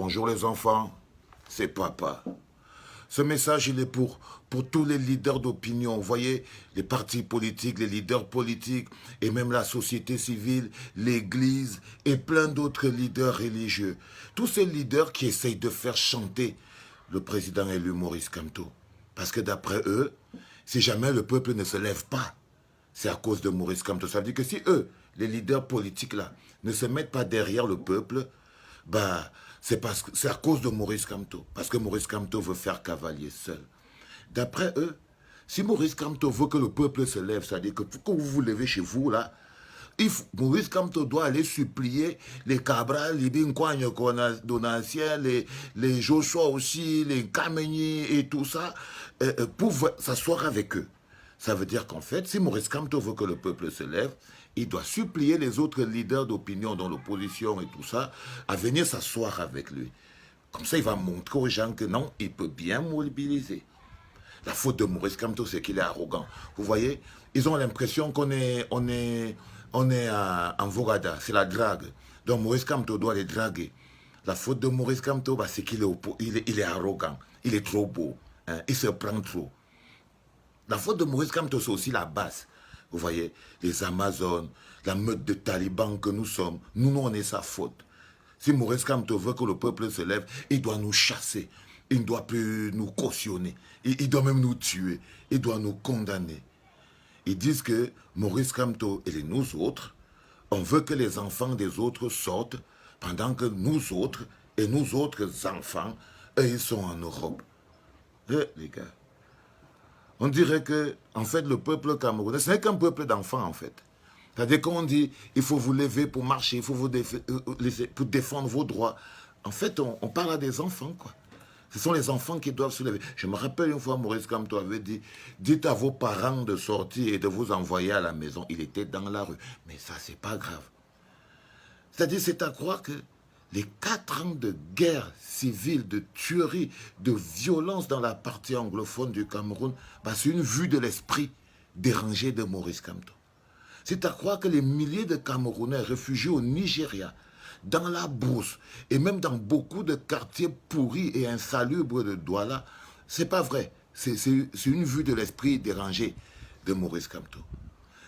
Bonjour les enfants, c'est papa. Ce message, il est pour tous les leaders d'opinion. Vous voyez, les partis politiques, les leaders politiques, et même la société civile, l'église, et plein d'autres leaders religieux. Tous ces leaders qui essayent de faire chanter le président élu Maurice Kamto. Parce que d'après eux, si jamais le peuple ne se lève pas, c'est à cause de Maurice Kamto. Ça veut dire que si eux, les leaders politiques là, ne se mettent pas derrière le peuple, bah, c'est à cause de Maurice Kamto. Parce que Maurice Kamto veut faire cavalier seul. D'après eux, si Maurice Kamto veut que le peuple se lève, c'est-à-dire que pour que vous vous levez chez vous là, Maurice Kamto doit aller supplier les Cabral, les Binkwany Donatien, les Joshua aussi, les Kameni et tout ça, pour s'asseoir avec eux. Ça veut dire qu'en fait, si Maurice Kamto veut que le peuple se lève, il doit supplier les autres leaders d'opinion dans l'opposition et tout ça à venir s'asseoir avec lui. Comme ça, il va montrer aux gens que non, il peut bien mobiliser. La faute de Maurice Kamto, c'est qu'il est arrogant. Vous voyez, ils ont l'impression qu'on est en Vogada, c'est la drague. Donc Maurice Kamto doit les draguer. La faute de Maurice Kamto, bah, c'est qu'il est arrogant, il est trop beau, hein, il se prend trop. La faute de Maurice Kamto, c'est aussi la base. Vous voyez, les Amazones, la meute de talibans que nous sommes, nous, on est sa faute. Si Maurice Kamto veut que le peuple se lève, il doit nous chasser. Il ne doit plus nous cautionner. Il doit même nous tuer. Il doit nous condamner. Ils disent que Maurice Kamto et nous autres, on veut que les enfants des autres sortent pendant que nous autres et nous autres enfants, eux, ils sont en Europe. Les gars. On dirait que, en fait, le peuple camerounais, ce n'est qu'un peuple d'enfants, en fait. C'est-à-dire qu'on dit, il faut vous lever pour marcher, il faut vous pour défendre vos droits. En fait, on parle à des enfants, quoi. Ce sont les enfants qui doivent se lever. Je me rappelle une fois, Maurice Kamto avait dit, dites à vos parents de sortir et de vous envoyer à la maison. Il était dans la rue. Mais ça, c'est pas grave. C'est-à-dire, c'est à croire que les 4 ans de guerre civile, de tuerie, de violence dans la partie anglophone du Cameroun, bah, c'est une vue de l'esprit dérangé de Maurice Kamto. C'est à croire que les milliers de Camerounais réfugiés au Nigeria, dans la brousse, et même dans beaucoup de quartiers pourris et insalubres de Douala, c'est pas vrai. C'est une vue de l'esprit dérangé de Maurice Kamto.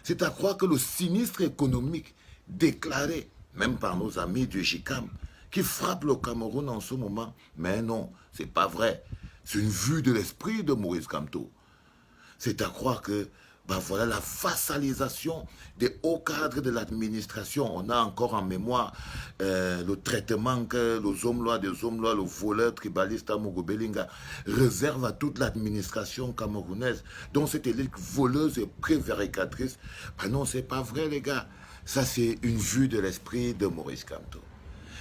C'est à croire que le sinistre économique déclaré, même par nos amis du JICAM, qui frappe le Cameroun en ce moment, mais non, c'est pas vrai. C'est une vue de l'esprit de Maurice Kamto. C'est à croire que, ben voilà, la vassalisation des hauts cadres de l'administration. On a encore en mémoire le traitement que le Zomlois des Zomlois, le voleur tribaliste Amogo Belinga, réserve à toute l'administration camerounaise, dont cette élite voleuse et prévaricatrice. Ben non, c'est pas vrai, les gars. Ça, c'est une vue de l'esprit de Maurice Kamto.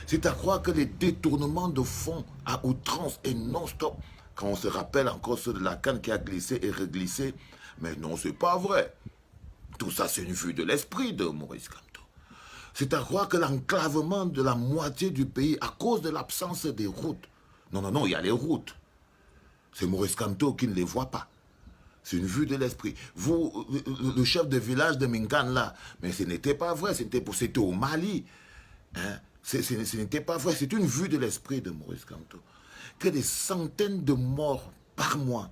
C'est à croire que les détournements de fonds à outrance et non-stop, quand on se rappelle encore ceux de la canne qui a glissé et reglissé, mais non, c'est pas vrai. Tout ça, c'est une vue de l'esprit de Maurice Kamto. C'est à croire que l'enclavement de la moitié du pays, à cause de l'absence des routes, non, il y a les routes. C'est Maurice Kamto qui ne les voit pas. C'est une vue de l'esprit. Vous, le chef de village de Minkan, là, mais ce n'était pas vrai, c'était au Mali. Hein? Ce n'était pas vrai, c'est une vue de l'esprit de Maurice Kamto. Que des centaines de morts par mois,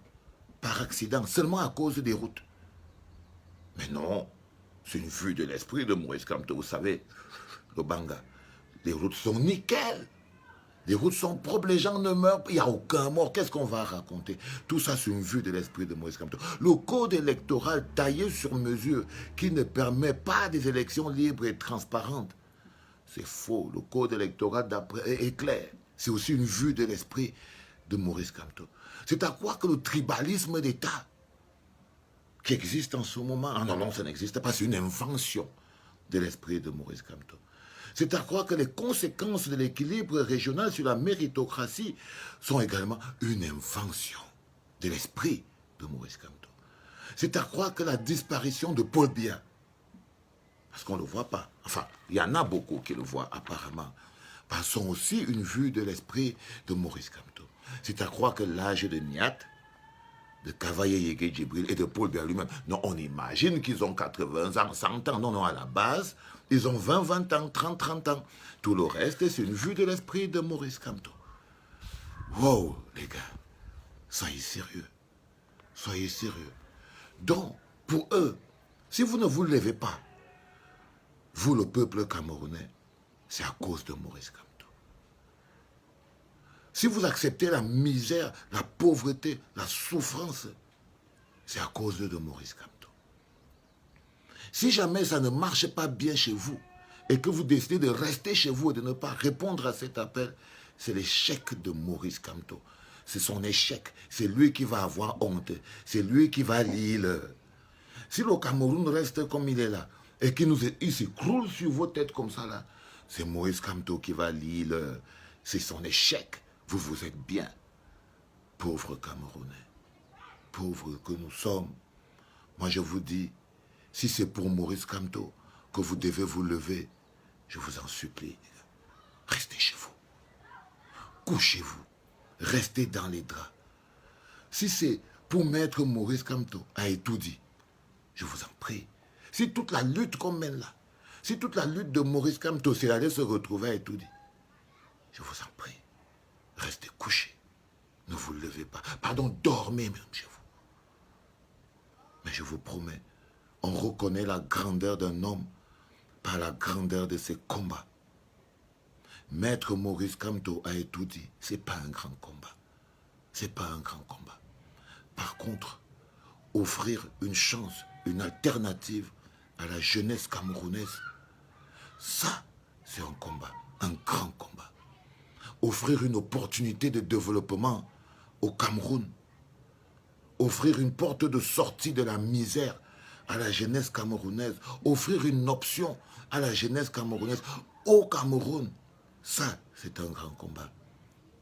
par accident, seulement à cause des routes. Mais non, c'est une vue de l'esprit de Maurice Kamto. Vous savez, le Banga, les routes sont nickel. Les routes sont propres, les gens ne meurent pas, il n'y a aucun mort. Qu'est-ce qu'on va raconter? Tout ça, c'est une vue de l'esprit de Maurice Kamto. Le code électoral taillé sur mesure qui ne permet pas des élections libres et transparentes. C'est faux. Le code électoral est clair. C'est aussi une vue de l'esprit de Maurice Kamto. C'est à croire que le tribalisme d'État qui existe en ce moment, ah non, ça n'existe pas, c'est une invention de l'esprit de Maurice Kamto. C'est à croire que les conséquences de l'équilibre régional sur la méritocratie sont également une invention de l'esprit de Maurice Kamto. C'est à croire que la disparition de Paul Biya, parce qu'on ne le voit pas, enfin, il y en a beaucoup qui le voient apparemment, sont aussi une vue de l'esprit de Maurice Kamto. C'est à croire que l'âge de Niat, de Kavaye Yege Djibril et de Paul Biya lui-même, non, on imagine qu'ils ont 80 ans, 100 ans, non, à la base, ils ont 20 ans, 30 ans. Tout le reste, c'est une vue de l'esprit de Maurice Kamto. Wow, les gars, soyez sérieux. Soyez sérieux. Donc, pour eux, si vous ne vous levez pas, vous, le peuple camerounais, c'est à cause de Maurice Kamto. Si vous acceptez la misère, la pauvreté, la souffrance, c'est à cause de Maurice Kamto. Si jamais ça ne marche pas bien chez vous et que vous décidez de rester chez vous et de ne pas répondre à cet appel, c'est l'échec de Maurice Kamto. C'est son échec. C'est lui qui va avoir honte. C'est lui qui va lire. Si le Cameroun reste comme il est là et qu'il s'écroule sur vos têtes comme ça là, c'est Maurice Kamto qui va lire. C'est son échec. Vous, vous êtes bien. Pauvres Camerounais. Pauvres que nous sommes. Moi, je vous dis, si c'est pour Maurice Kamto que vous devez vous lever, je vous en supplie, restez chez vous. Couchez-vous. Restez dans les draps. Si c'est pour mettre Maurice Kamto à Etoudi, je vous en prie. Si toute la lutte qu'on mène là, si toute la lutte de Maurice Kamto, c'est d'aller se retrouver à Etoudi, je vous en prie, restez couchés. Ne vous levez pas. Pardon, dormez même chez vous. Mais je vous promets, on reconnaît la grandeur d'un homme par la grandeur de ses combats. Mettre Maurice Kamto à Etoudi, ce n'est pas un grand combat. Ce n'est pas un grand combat. Par contre, offrir une chance, une alternative à la jeunesse camerounaise, ça, c'est un combat, un grand combat. Offrir une opportunité de développement au Cameroun, offrir une porte de sortie de la misère à la jeunesse camerounaise, offrir une option à la jeunesse camerounaise au Cameroun, ça, c'est un grand combat.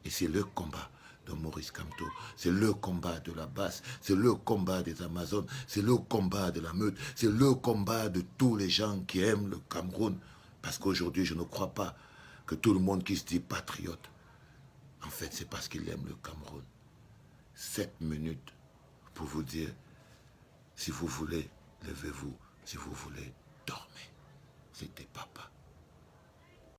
Et c'est le combat de Maurice Kamto, c'est le combat de la Basse, c'est le combat des Amazones, c'est le combat de la Meute, c'est le combat de tous les gens qui aiment le Cameroun. Parce qu'aujourd'hui, je ne crois pas que tout le monde qui se dit patriote, en fait, c'est parce qu'il aime le Cameroun. 7 minutes pour vous dire, si vous voulez, levez-vous, si vous voulez, dormez. C'était papa.